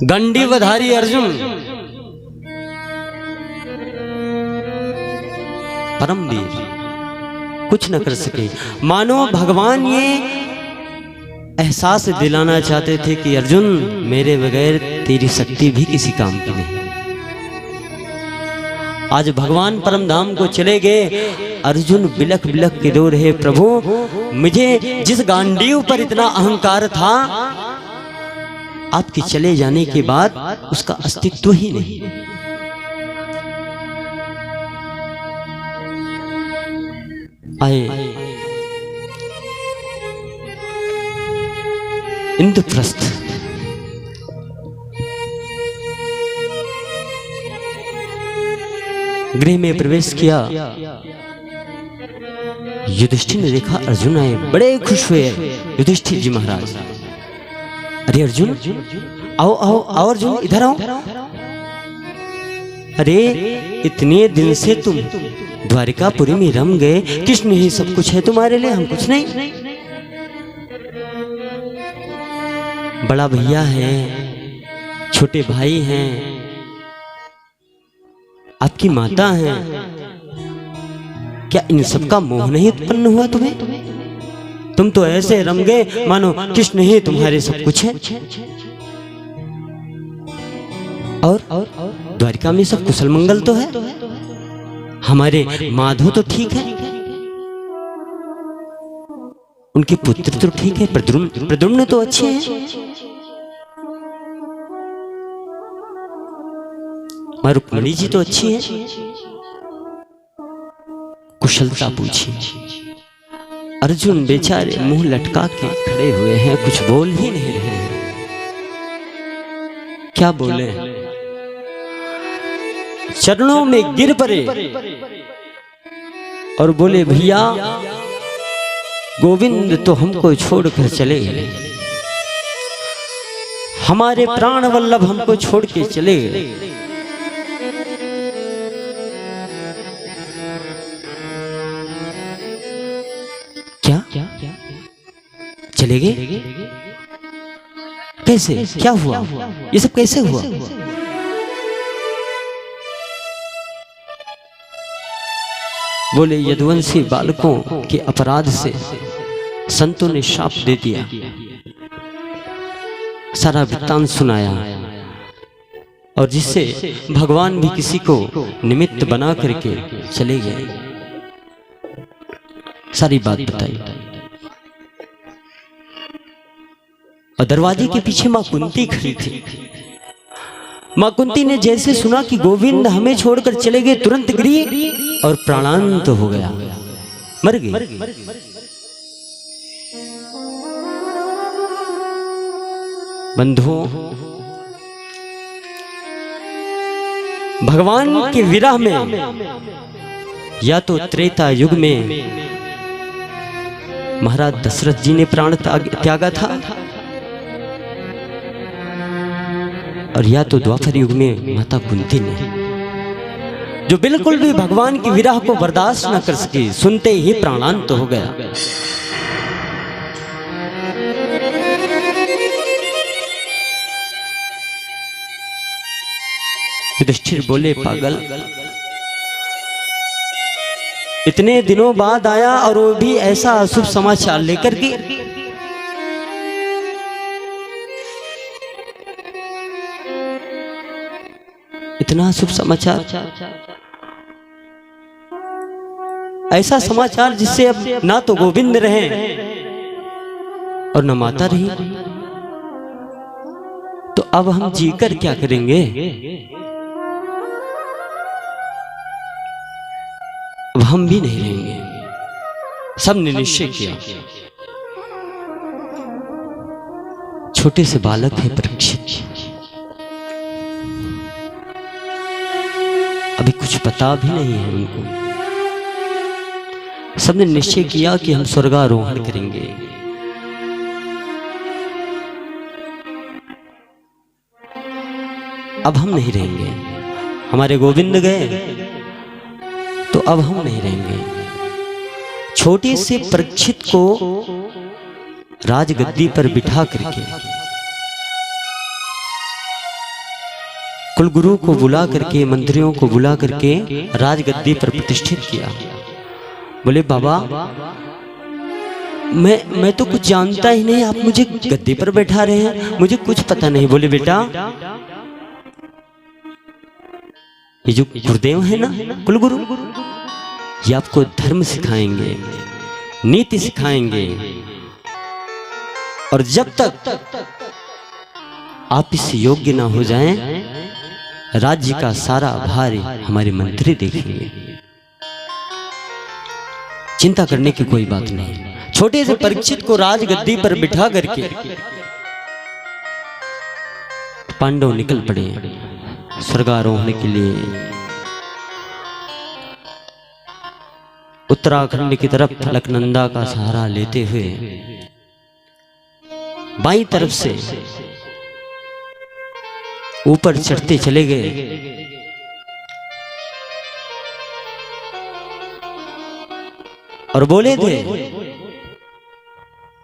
गंडीवधारी अर्जुन परमवीर कुछ न कर सके। मानो भगवान ये एहसास दिलाना चाहते थे कि अर्जुन मेरे बगैर तेरी शक्ति भी किसी काम की नहीं। आज भगवान परम धाम को चले गए, अर्जुन बिलख बिलख के रो रहे, प्रभु मुझे जिस गांडीव पर इतना अहंकार था, आपके चले जाने के बाद उसका अस्तित्व ही नहीं। आए इंद्रप्रस्थ, गृह में प्रवेश किया। युधिष्ठिर ने देखा अर्जुन आए, बड़े खुश हुए युधिष्ठिर जी महाराज। अरे अर्जुन आओ आओ आओ, अर्जुन इधर आओ। अरे इतने दिन से तुम द्वारिकापुरी में रम गए, कृष्ण ही सब कुछ है तुम्हारे लिए, हम कुछ नहीं। बड़ा भैया है, छोटे भाई हैं, आपकी माता है, क्या इन सब का मोह नहीं उत्पन्न हुआ तुम्हें? तुम तो ऐसे रम गए मानो कृष्ण ही तुम्हारे सब कुछ है। और द्वारिका में सब कुशल मंगल तो है, हमारे माधव तो ठीक है, उनके पुत्र तो ठीक है, प्रद्युम्न तो अच्छे हैं, रुक्मिणी जी तो अच्छी है। कुशलता पूछी। अर्जुन बेचारे मुंह लटका के खड़े हुए हैं, कुछ बोल ही नहीं रहे हैं। क्या बोले? चरणों में गिर पड़े और बोले, भैया गोविंद तो हमको छोड़कर चले गए, हमारे प्राण वल्लभ हमको छोड़ के चले गए। क्या चले गए? कैसे? क्या हुआ? ये सब कैसे हुआ? बोले, यदुवंशी बालकों के अपराध से संतों ने शाप दे दिया। सारा वृत्तांत सुनाया, और जिससे भगवान भी किसी को निमित्त बना करके चले गए। सारी बात बताई। और दरवाजे के पीछे मां कुंती खड़ी थी। मां कुंती ने जैसे सुना कि गोविंद हमें छोड़कर चले गए, तुरंत गिरी और प्राणांत हो गया, मर गई। बंधुओं, भगवान के विरह में या तो त्रेता युग में महाराज दशरथ जी ने प्राण त्यागा था, और या तो द्वापर युग में माता कुंती ने, जो बिल्कुल भी भगवान की विरह को बर्दाश्त न कर सके, सुनते ही प्राणांत हो गया। युधिष्ठिर बोले, पागल, इतने दिनों बाद आया और वो भी ऐसा अशुभ समाचार लेकर के। इतना शुभ समाचार, ऐसा समाचार जिससे अब ना तो गोविंद रहे और न माता रही, तो अब हम जीकर क्या करेंगे? अब हम भी नहीं रहेंगे। सबने निश्चय किया। छोटे से बालक है परीक्षित, अभी कुछ पता भी नहीं है उनको। सबने निश्चय किया कि हम स्वर्गारोहण करेंगे। अब हम नहीं रहेंगे, हमारे गोविंद गए तो अब हम नहीं रहेंगे। छोटे से परीक्षित को राजगद्दी पर बिठा करके कुलगुरु को बुला करके, मंत्रियों को बुला करके राजगद्दी पर प्रतिष्ठित किया। बोले बाबा मैं तो कुछ जानता ही नहीं, आप मुझे गद्दी पर बैठा रहे हैं, मुझे कुछ पता नहीं। बोले बेटा ये जो गुरुदेव है ना, कुलगुरु, ये आपको धर्म सिखाएंगे, नीति सिखाएंगे, और जब तक आप इस योग्य ना हो जाएं, राज्य का सारा भार हमारे मंत्री देखेंगे। चिंता करने की कोई बात नहीं। छोटे से परीक्षित को राजगद्दी पर बिठा करके पांडव निकल पड़े स्वर्गारोहण के लिए। उत्तराखंड की तरफ अलकनंदा का सहारा लेते हुए बाईं तरफ से ऊपर चढ़ते चले गए। और बोले थे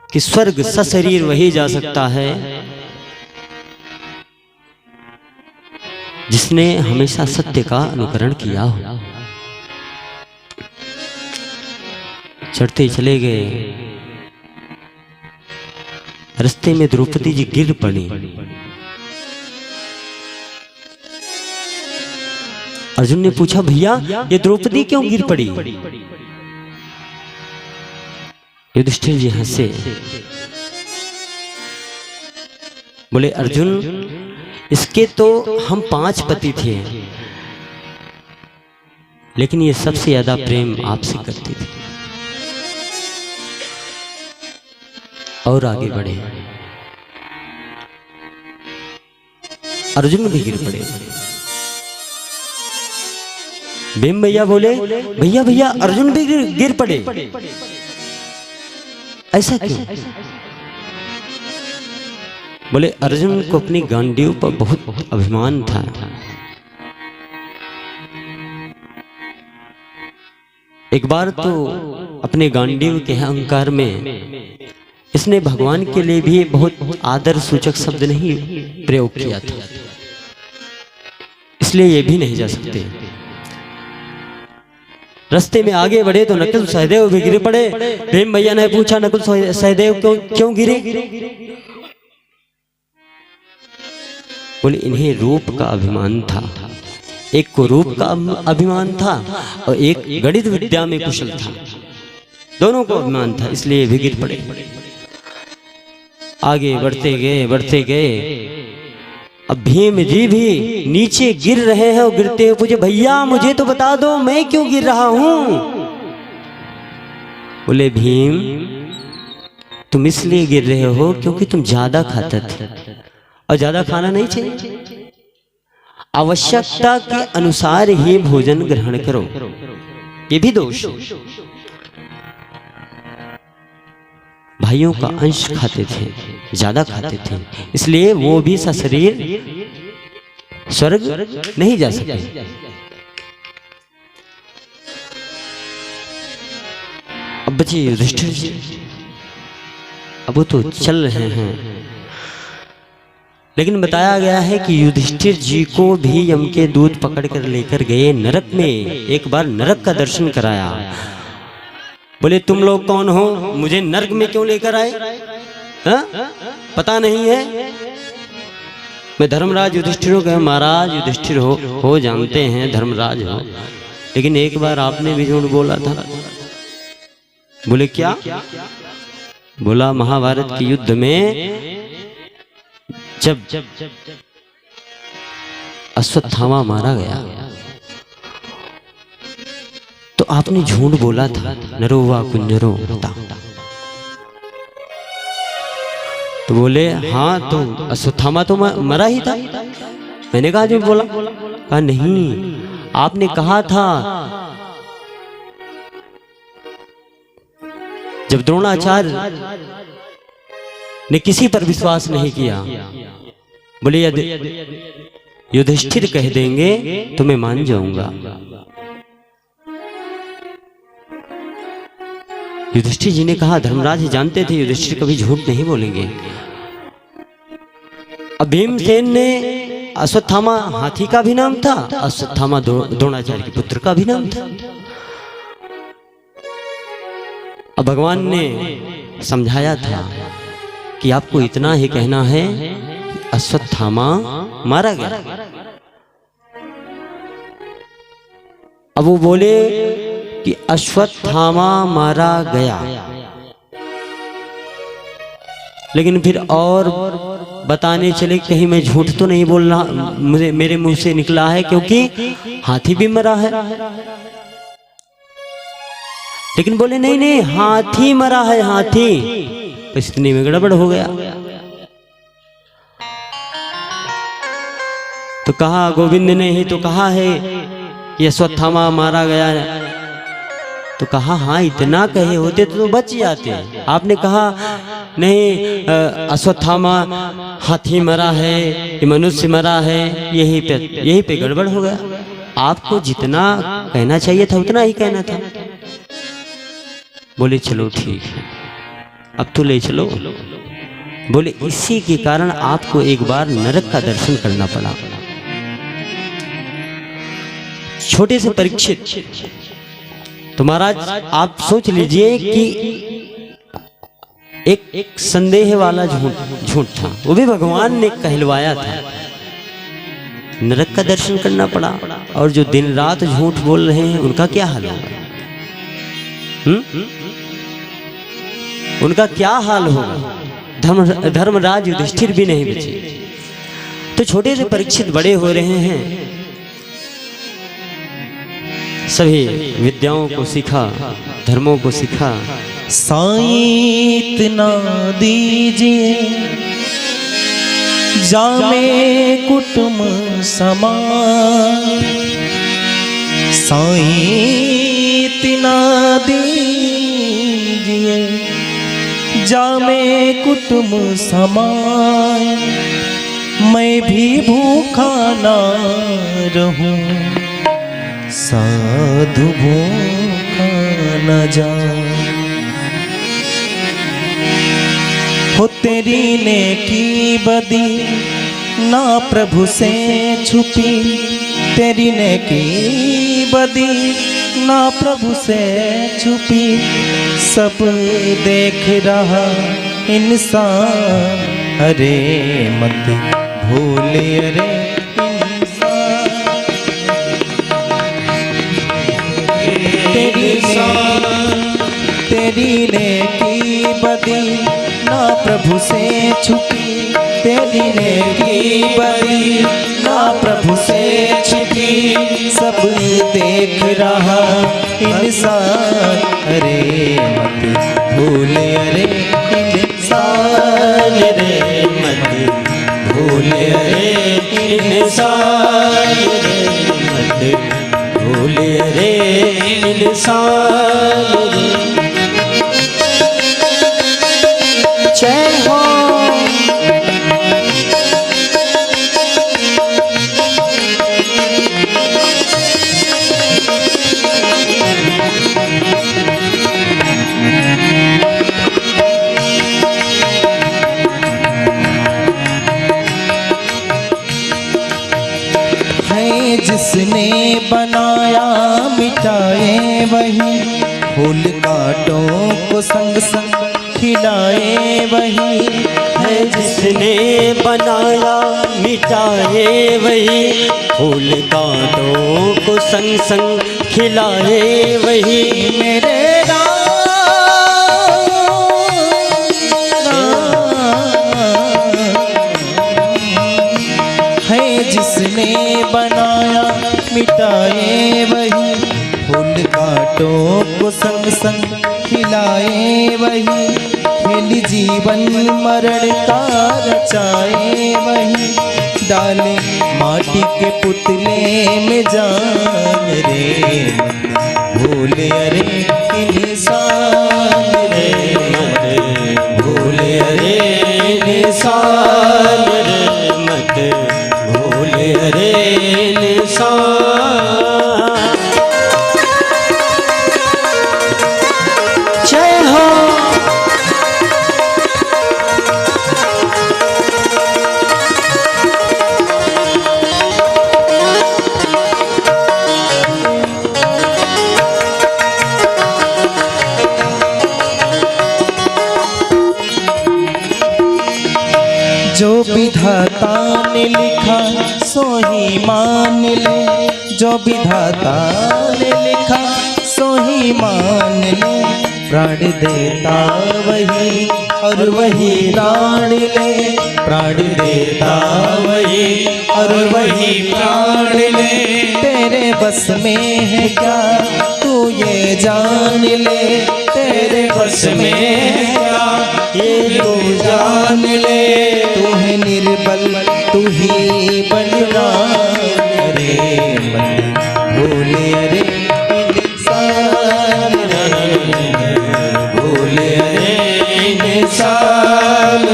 कि स्वर्ग सशरीर वही जा सकता है जिसने हमेशा सत्य का अनुकरण किया हो। चढ़ते चले गए। रास्ते में द्रौपदी जी गिर पड़ी। अर्जुन ने पूछा भैया ये द्रौपदी क्यों गिर पड़ी? युधिष्ठिर जी हंसे। बोले अर्जुन इसके तो हम 5 पति थे, लेकिन ये सबसे ज्यादा प्रेम आपसे करती थी। और आगे बढ़े। अर्जुन भी गिर पड़े। भीम भैया बोले भैया भैया अर्जुन भी गिर पड़े, ऐसा क्यों? बोले अर्जुन को अपनी गांडीव पर बहुत अभिमान था। एक बार तो अपने गांडीव के अहंकार में इसने भगवान के लिए भी बहुत आदर सूचक शब्द नहीं प्रयोग किया था, इसलिए ये भी नहीं जा सकते। रास्ते में आगे बढ़े तो नकुल सहदेव भी गिर पड़े। भीम भैया ने पूछा नकुल सहदेव क्यों गिरे? बोले इन्हें रूप का अभिमान था। एक को रूप का अभिमान था और एक गणित विद्या में कुशल था। दोनों को अभिमान था, इसलिए भी गिर पड़े। आगे बढ़ते गए। अब भीम जी भी नीचे गिर रहे हैं और गिरते हुए पूछे भैया मुझे तो बता दो मैं क्यों गिर रहा हूं? बोले भीम तुम इसलिए गिर रहे हो क्योंकि तुम ज्यादा खाते थे, और ज्यादा खाना नहीं चाहिए। आवश्यकता के अनुसार ही भोजन ग्रहण करो, ये भी दोष। भाइयों का अंश खाते थे, ज्यादा खाते थे, इसलिए वो भी सशरीर स्वर्ग नहीं जा सके। अब बचे युधिष्ठिर जी। अब वो तो चल रहे हैं, लेकिन बताया गया है कि युधिष्ठिर जी को भी यम के दूत पकड़ कर लेकर गए नरक में। एक बार नरक का दर्शन कराया। बोले तुम लोग कौन हो, मुझे नरक में क्यों लेकर आए? पता नहीं है? मैं धर्मराज युधिष्ठिर हो। महाराज युधिष्ठिर हो जानते हैं, धर्मराज हो, लेकिन एक बार आपने भी झूठ बोला था। बोले क्या? बोला महाभारत के युद्ध में जब अश्वत्थामा मारा गया तो आपने झूठ बोला था, नरो वा कुंजरो होता। तो बोले हाँ तो अश्वत्थामा तो मरा ही था। मैंने कहा झूठ बोला? कहा नहीं, आपने कहा था जब द्रोणाचार्य ने किसी पर विश्वास नहीं किया, बोले यदि युधिष्ठिर कह देंगे तो मैं मान जाऊंगा। युधिष्ठिर जी ने कहा धर्मराज जानते थे युधिष्ठिर कभी झूठ नहीं बोलेंगे। अब भीमसेन ने अश्वत्थामा हाथी का भी नाम था, अश्वत्थामा द्रोणाचार्य के पुत्र का भी नाम था। अब भगवान ने समझाया था कि आपको इतना ही कहना है, अश्वत्थामा मारा गया। अब वो बोले कि अश्वत्थामा मारा गया, लेकिन फिर और बताने चले कहीं मैं झूठ तो नहीं बोल रहा, मेरे मुंह से निकला है, क्योंकि हाथी भी मरा है। लेकिन बोले नहीं नहीं, हाथी मरा है, हाथी। बस इतने में गड़बड़ हो गया। तो कहा, गोविंद ने ही तो कहा है कि अश्वत्थामा मारा गया है। तो कहा हाँ, इतना कहे होते तो बच जाते। आपने कहा नहीं, अश्वत्थामा हाथी मरा है, ये मनुष्य मरा है, यही पे गड़बड़ हो गया। आपको जितना कहना चाहिए था उतना ही कहना था। बोले चलो ठीक है, अब तो ले चलो। बोले इसी के कारण आपको एक बार नरक का दर्शन करना पड़ा। छोटे से परीक्षित, तो महाराज आप सोच लीजिए कि एक संदेह वाला झूठ था, वो भी भगवान ने कहलवाया था, नरक का दर्शन करना पड़ा। और जो दिन रात झूठ बोल रहे हैं उनका क्या हाल होगा? उनका क्या हाल होगा? धर्मराज युधिष्ठिर भी नहीं बचे। तो छोटे से परीक्षित बड़े हो रहे हैं, सभी विद्याओं को सीखा, धर्मों को सीखा। साईं इतना दीजिए जामे कुटुम समान, साईं इतना दीजिए जामे कुटुम समान, मैं भी भूखा ना रहूं, साधु भूखा न जाए। हो तेरी नेकी बदी ना प्रभु से छुपी, तेरी नेकी बदी ना प्रभु से छुपी, सब देख रहा इंसान, अरे मत भूले अरे इंसान, तेरी नेकी बदी ना प्रभु से छुपी, तेरी नेकी बदी ना प्रभु से छुपी, सब देख रहा इंसान, अरे मत भूले अरे इंसान, रे मत भूले अरे इंसान, रे मत भूले अरे इंसान। जय हो। है जिसने बनाया मिटाए वही, फूल कांटों को संग संग खिलाए वही, है जिसने बनाया मिटाए वही, फूल कांटों को संग संग खिलाए वही, मेरे है जिसने बनाया मिटाए वही, फूल कांटों को संग संग खिलाए वही, खेल जीवन मरण का रचाए वही, डाले माटी के पुतले में जान, रे भूले अरे इंसान, रे मत भूले अरे इंसान, रे मत भूले अरे इंसान। जय हो। विधाता ने लिखा सो ही मान ले, जो विधाता ने लिखा सो ही मान ले। प्राण देता वही और वही प्राण ले, प्राण देता वही और वही प्राण ले। तेरे बस में है क्या तू ये जान ले, तेरे बस में है क्या ये तू जान ले। तू है निर्बल तू ही बलवान, रे मन भोले रे इंसान, भोले रे इंसान।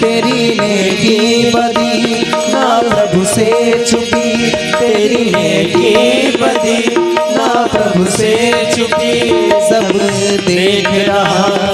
तेरी नेकी बदी ना प्रभु से छुपी, तेरी नेकी बदी ना प्रभु से छुपी। सब देख रहा